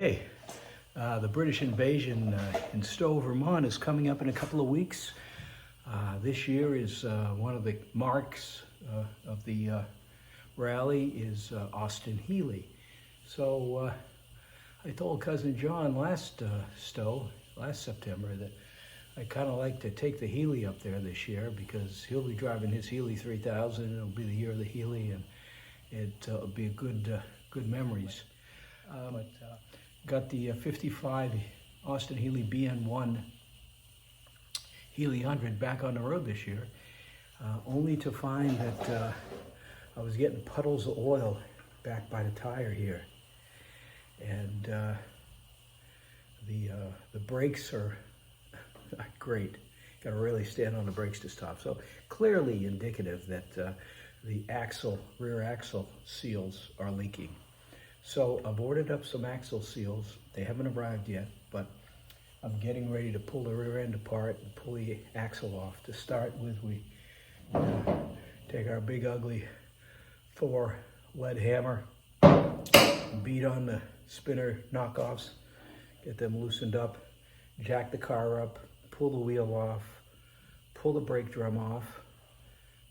Hey, the British invasion in Stowe, Vermont is coming up in a couple of weeks. This year is one of the marks of the rally is Austin Healey. So I told Cousin John last September, that I'd kind of like to take the Healey up there this year because he'll be driving his Healey 3000. It'll be the year of the Healey, and it'll be a good memories. Got the 55 Austin Healey BN1 Healey 100 back on the road this year, only to find that I was getting puddles of oil back by the tire here, and the brakes are not great. Got to really stand on the brakes to stop. So clearly indicative that the rear axle seals are leaking. So I've ordered up some axle seals. They haven't arrived yet, but I'm getting ready to pull the rear end apart and pull the axle off. To start with, we take our big ugly Thor lead hammer, beat on the spinner knockoffs, get them loosened up, jack the car up, pull the wheel off, pull the brake drum off,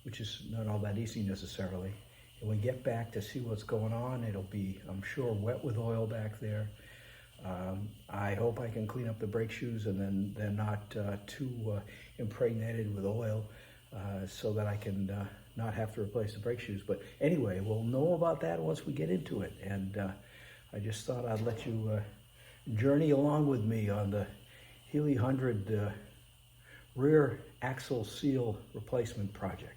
which is not all that easy necessarily. And we get back to see what's going on. It'll be, I'm sure, wet with oil back there. I hope I can clean up the brake shoes and then they're not too impregnated with oil, so that I can not have to replace the brake shoes. But anyway, we'll know about that once we get into it. And I just thought I'd let you journey along with me on the Healey 100 rear axle seal replacement project.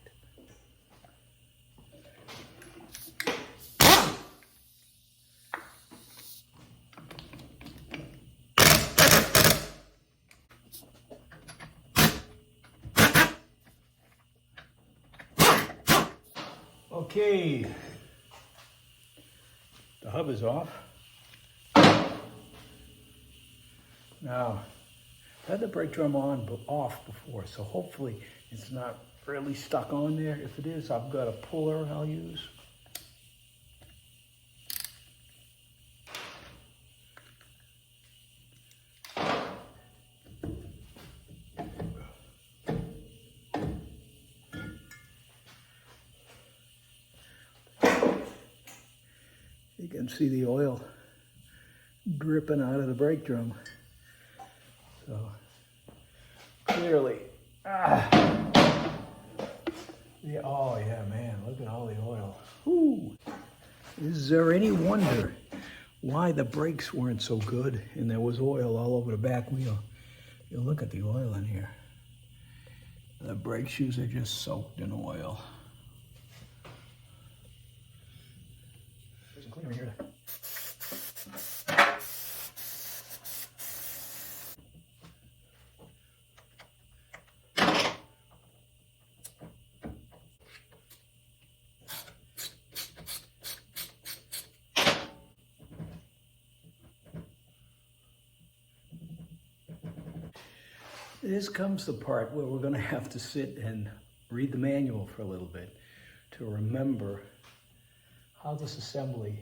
Okay, the hub is off. Now, I had the brake drum off before, so hopefully it's not really stuck on there. If it is, I've got a puller I'll use. You can see the oil dripping out of the brake drum. So clearly, yeah, oh yeah, man, look at all the oil. Whew. Is there any wonder why the brakes weren't so good and there was oil all over the back wheel? You look at the oil in here. The brake shoes are just soaked in oil. There's some cleaner here. This comes the part where we're going to have to sit and read the manual for a little bit to remember how this assembly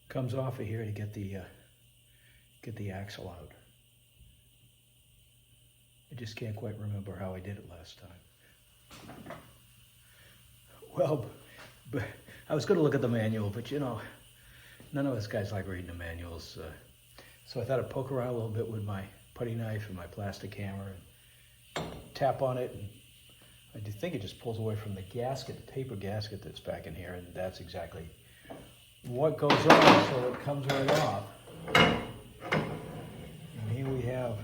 comes off of here to get the axle out. I just can't quite remember how I did it last time. Well, but I was going to look at the manual, but you know, none of us guys like reading the manuals. So I thought I'd poke around a little bit with my putty knife and my plastic hammer and tap on it, and I think it just pulls away from the gasket, the paper gasket that's back in here, and that's exactly what goes on, so it comes right off. And here we have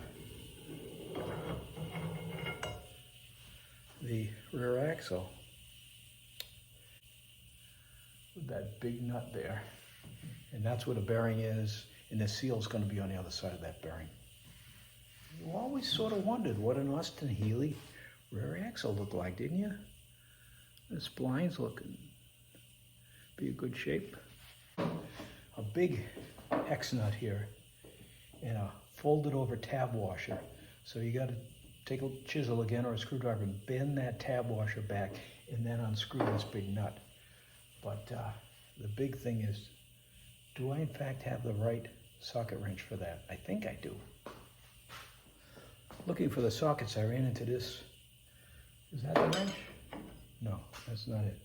the rear axle with that big nut there, and that's where the bearing is, and the seal is going to be on the other side of that bearing. You always sort of wondered what an Austin Healey rear axle looked like, didn't you? The splines looking be a good shape. A big X nut here and a folded over tab washer. So you got to take a chisel again or a screwdriver and bend that tab washer back and then unscrew this big nut. But the big thing is Do I in fact have the right socket wrench for that? I think I do. Looking for the sockets, I ran into this. Is that the wrench? No, that's not it.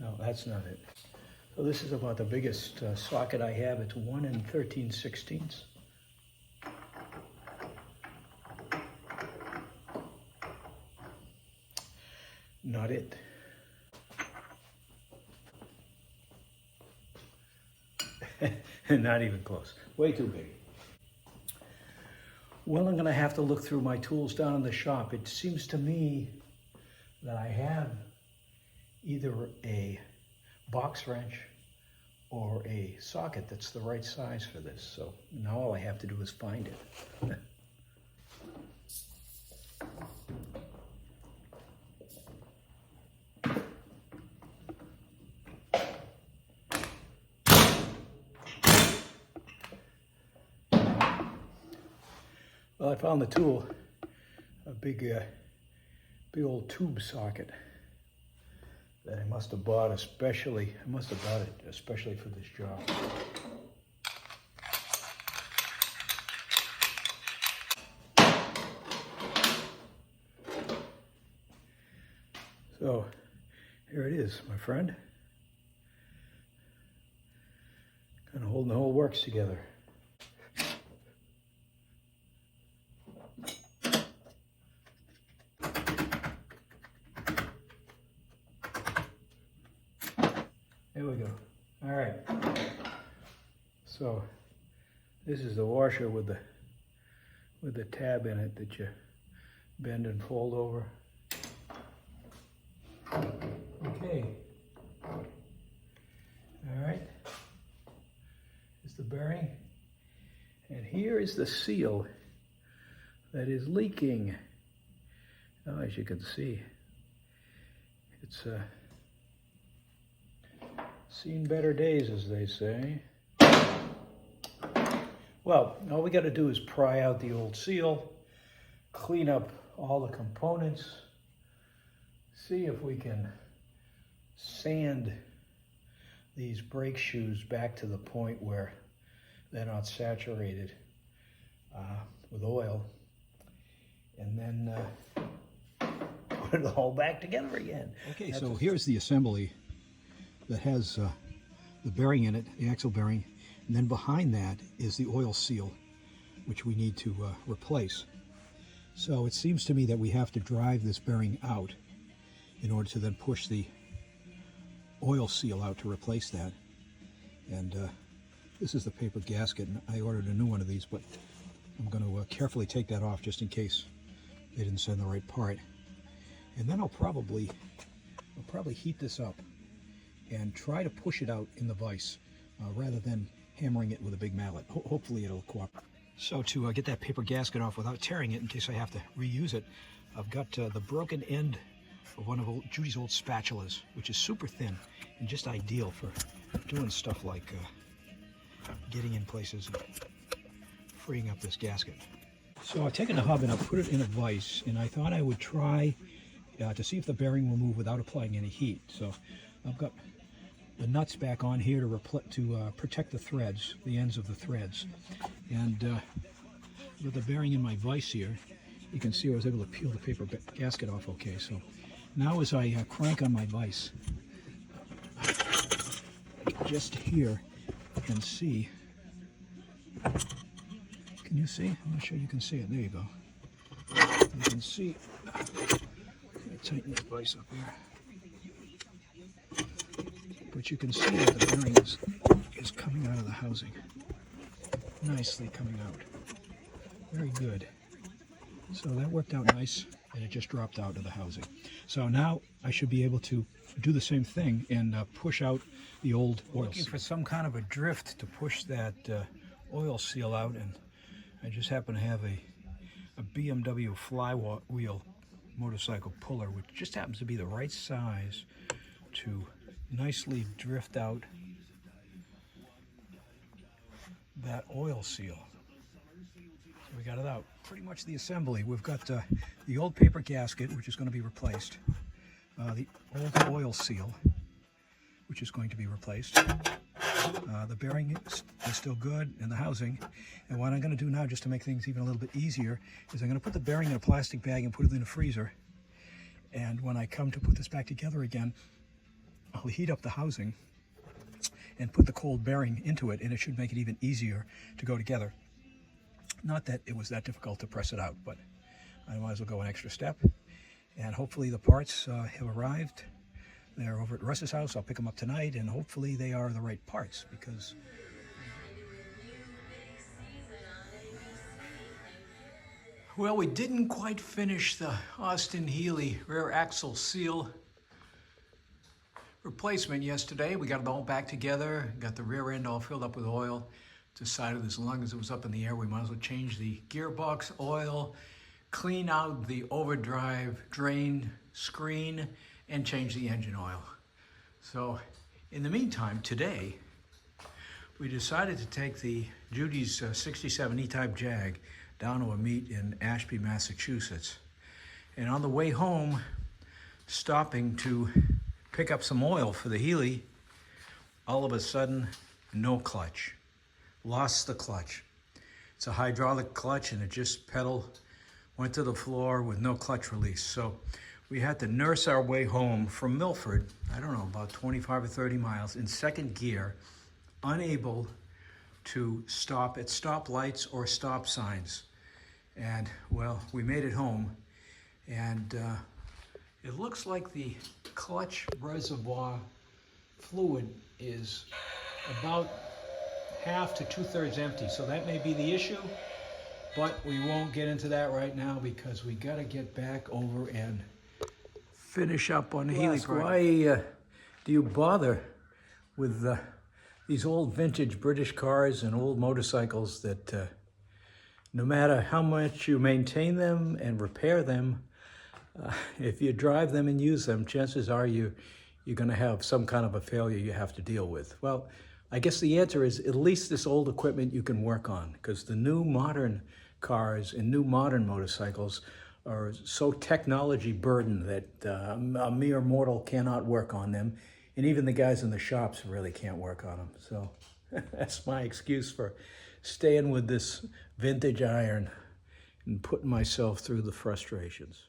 No, that's not it. So this is about the biggest socket I have. It's 1 13/16. Not it. Not even close. Way too big. Well, I'm going to have to look through my tools down in the shop. It seems to me that I have either a box wrench or a socket that's the right size for this. So now all I have to do is find it. Well, I found the tool, a big old tube socket that I must have bought especially. I must have bought it especially for this job. So here it is, my friend. Kind of holding the whole works together. There we go. All right. So this is the washer with the tab in it that you bend and fold over. Okay. All right. Here's the bearing. And here is the seal that is leaking. Now, as you can see, it's seen better days, as they say. Well, all we got to do is pry out the old seal, clean up all the components, see if we can sand these brake shoes back to the point where they're not saturated with oil, and then put it all back together again. Okay, so here's the assembly that has the bearing in it, the axle bearing, and then behind that is the oil seal, which we need to replace. So it seems to me that we have to drive this bearing out in order to then push the oil seal out to replace that. And this is the paper gasket, and I ordered a new one of these, but I'm going to carefully take that off just in case they didn't send the right part. And then I'll probably heat this up and try to push it out in the vise rather than hammering it with a big mallet. Hopefully it'll cooperate. So to get that paper gasket off without tearing it in case I have to reuse it, I've got the broken end of one of Judy's old spatulas, which is super thin and just ideal for doing stuff like getting in places and freeing up this gasket. So I've taken the hub and I've put it in a vise, and I thought I would try to see if the bearing will move without applying any heat. So I've got the nuts back on here to protect the threads, the ends of the threads. And with the bearing in my vise here, you can see I was able to peel the paper gasket off okay. So now as I crank on my vise, just here, you can see, can you see? I'm not sure you can see it. There you go. You can see, let me tighten this vise up here. But you can see that the bearing is coming out of the housing. Nicely coming out. Very good. So that worked out nice, and it just dropped out of the housing. So now I should be able to do the same thing and push out the old oil seal. Looking for some kind of a drift to push that oil seal out, and I just happen to have a BMW flywheel motorcycle puller, which just happens to be the right size to nicely drift out that oil seal. So we got it out. Pretty much the assembly. We've got the old paper gasket, which is going to be replaced, the old oil seal, which is going to be replaced. The bearing is still good, and the housing. And what I'm going to do now, just to make things even a little bit easier, is I'm going to put the bearing in a plastic bag and put it in the freezer. And when I come to put this back together again, I'll heat up the housing and put the cold bearing into it, and it should make it even easier to go together. Not that it was that difficult to press it out, but I might as well go an extra step. And hopefully the parts have arrived. They're over at Russ's house. I'll pick them up tonight, and hopefully they are the right parts, because well, we didn't quite finish the Austin Healey rear axle seal replacement yesterday. We got it all back together, got the rear end all filled up with oil. Decided as long as it was up in the air, we might as well change the gearbox oil, clean out the overdrive drain screen, and change the engine oil. So in the meantime, today, we decided to take the Judy's 67 E-type Jag down to a meet in Ashby, Massachusetts. And on the way home, stopping to pick up some oil for the Healey, all of a sudden, no clutch. Lost the clutch. It's a hydraulic clutch, and it just went to the floor with no clutch release. So we had to nurse our way home from Milford, I don't know, about 25 or 30 miles in second gear, unable to stop at stop lights or stop signs. And well, we made it home, and it looks like the clutch reservoir fluid is about half to 2/3 empty. So that may be the issue, but we won't get into that right now because we got to get back over and finish up on the Healey. Why do you bother with these old vintage British cars and old motorcycles that no matter how much you maintain them and repair them, if you drive them and use them, chances are you're going to have some kind of a failure you have to deal with? Well, I guess the answer is at least this old equipment you can work on, because the new modern cars and new modern motorcycles are so technology burdened that a mere mortal cannot work on them. And even the guys in the shops really can't work on them. So that's my excuse for staying with this vintage iron and putting myself through the frustrations.